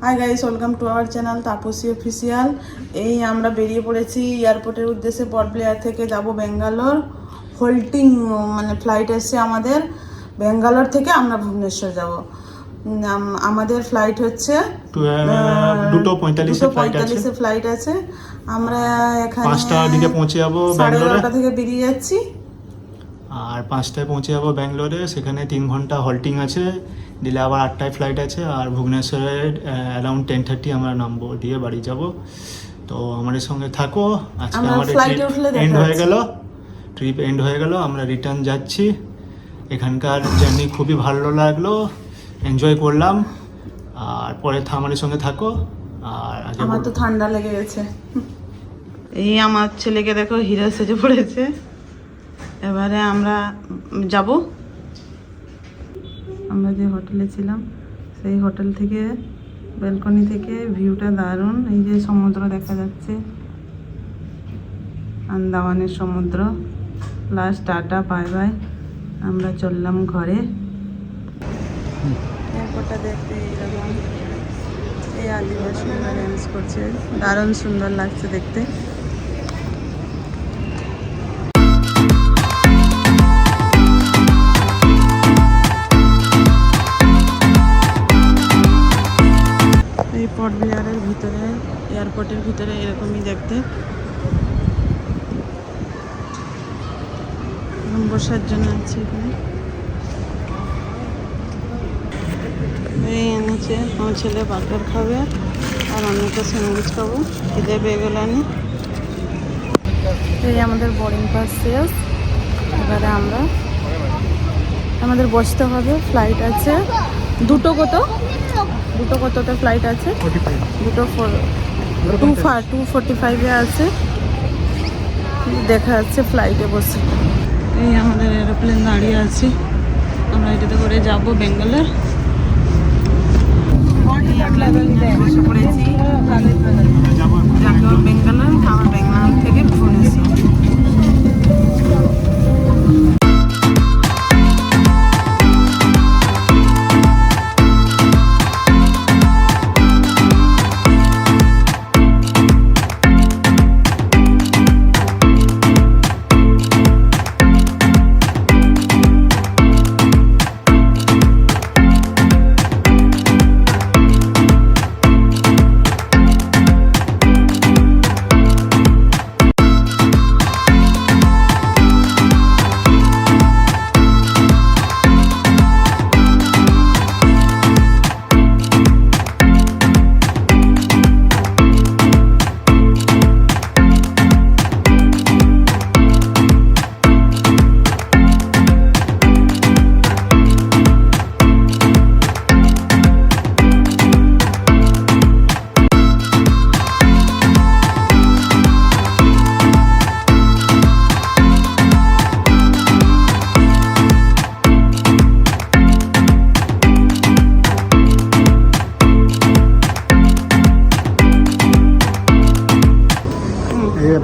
High guys, welcome to our channel Tapasi official. এই আমরা বেরিয়ে পড়েছি এয়ারপোর্টের উদ্দেশ্যে। পোর্ট ব্লেয়ার থেকে যাব ব্যাঙ্গালোর। হোল্টিং মানে ফ্লাইট এসছে আমাদের। ব্যাঙ্গালোর থেকে আমরা ভুবনেশ্বর যাব। আমাদের ফ্লাইট হচ্ছে 2:45 ফ্লাইট আছে। আমরা এখানে 5টার দিকে পৌঁছে যাবো ব্যাঙ্গালোরে। 9:30 থেকে বেরিয়ে যাচ্ছি আর 5টায় পৌঁছে যাবো ব্যাঙ্গালোরে। সেখানে 3 ঘন্টা হল্টিং আছে, দিলে আবার 8টায় ফ্লাইট আছে। আর ভুবনেশ্বরে অ্যারাউন্ড 10:30 আমরা নামবো, দিয়ে বাড়ি যাব। তো আমাদের সঙ্গে থাকো। আজকে আমাদের ট্রিপ এন্ড হয়ে গেল। আমরা রিটার্ন যাচ্ছি। এখানকার জার্নি খুবই ভালো লাগলো, এনজয় করলাম। আর পরে আমাদের সঙ্গে থাকো। আর আমার তো ঠান্ডা লেগে গেছে। এই আমার ছেলেকে দেখো, হিরো সেজে পড়েছে। এবারে আমরা যাব। আমরা যে হোটেলে ছিলাম সেই হোটেল থেকে ব্যালকনি থেকে ভিউটা দারুণ। এই যে সমুদ্র দেখা যাচ্ছে, আন্দামানের সমুদ্র। Last tata, bye bye. আমরা চললাম ঘরে। এয়ারপোর্টটা দেখতে এইরকম, এই আদিবাসীরা ডান্স করছে, দারুণ সুন্দর লাগছে দেখতে। এই পোর্ট ব্লেয়ারের ভিতরে, এয়ারপোর্টের ভিতরে এরকমই দেখতে। বসার জন্য আছে এখানে। এই এনেছে আমার ছেলে বার্গার খাবে আর আমি তো স্যান্ডউইচ খাবো। খিদে পেয়ে গেল। এই আমাদের বোর্ডিং পাস শেষ। এবারে আমাদের বসতে হবে। ফ্লাইট আছে দুটো কততে ফ্লাইট আছে? 2:45 আছে। দেখা যাচ্ছে ফ্লাইটে বসে। এই আমাদের এরোপ্লেন দাঁড়িয়ে আছে। আমরা এটাতে করে যাব ব্যাঙ্গালোর। বসে পড়েছি ব্যাঙ্গালোর। আমার ব্যাঙ্গালোর থেকে ভুবনেশ্বর।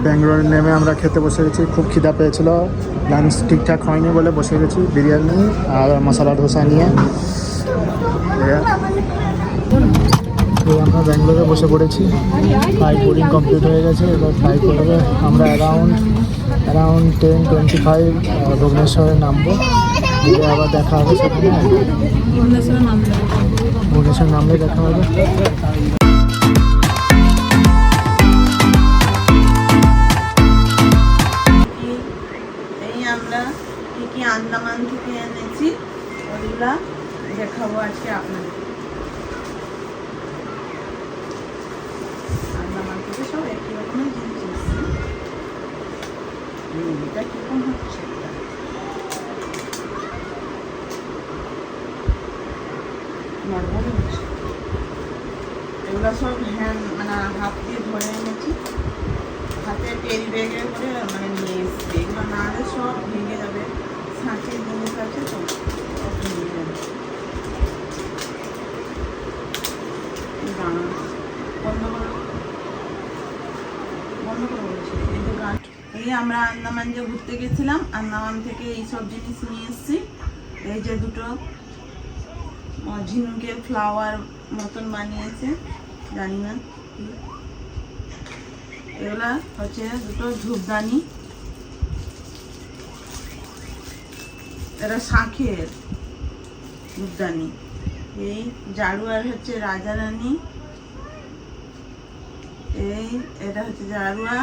ব্যাঙ্গালোর নেমে আমরা খেতে বসে গেছি। খুব খিদা পেয়েছিল, লাঞ্চ ঠিকঠাক হয়নি বলে বসে গেছি বিরিয়ানি আর মশলা ধোসা নিয়ে। আমরা ব্যাঙ্গালোরে বসে পড়েছি। ফ্লাইট বোর্ডিং কমপ্লিট হয়ে গেছে। এবার ফ্লাইট করবে। আমরা অ্যারাউন্ড 10:25 ভুবনেশ্বরে নামবো। দিয়ে আবার দেখা হবে সেখানে। ভুবনেশ্বর নামলে দেখা হবে। আমরা কি আন্দামান থেকে এনেছি ওগুলা দেখাবো আজকে আপনাদের। আন্দামান থেকে সব একই রকমের জিনিস এসছে। এটা কিরকম হচ্ছে, নর্মাল হচ্ছে। এগুলো সব হ্যান্ড মানে হাত দিয়ে ধরে এনেছি। হাতে ক্যারি ব্যাগে করে মানে নিয়ে এসছি। এগুলো না হলে সব ভেঙে যাবে। ছাঁচির জিনিস আছে তো, সব ভেঙে যাবে। বন্ধ করে বলছি। এই তো গাছ। এই আমরা আন্দামান যে ঘুরতে গেছিলাম, আন্দামান থেকে এইসব জিনিস নিয়ে এসছি। এই যে দুটো ঝিনুকের ফ্লাওয়ার মতন বানিয়েছে, জানি না কি। এগুলা হচ্ছে দুটো ধূপদানি, এটা শাঁখের ধূপদানি। এই ঝাড়ু আর হচ্ছে রাজা রানী, এই এটা হচ্ছে ঝাড়ুয়া,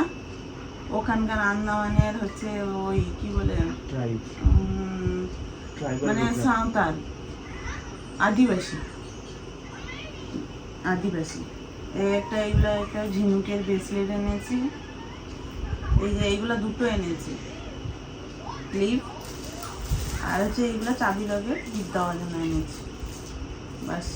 ওখানকার আন্দামানের হচ্ছে ওই কি বলে মানে সাঁওতাল, আদিবাসী। এই একটা এইগুলা একটা ঝিনুকের ব্রেসলেট এনেছি, এই যে এইগুলা দুটো এনেছি ক্লিপ, আর হচ্ছে এইগুলা চাবি লগের গিফট দেওয়ার জন্য এনেছি, বাস।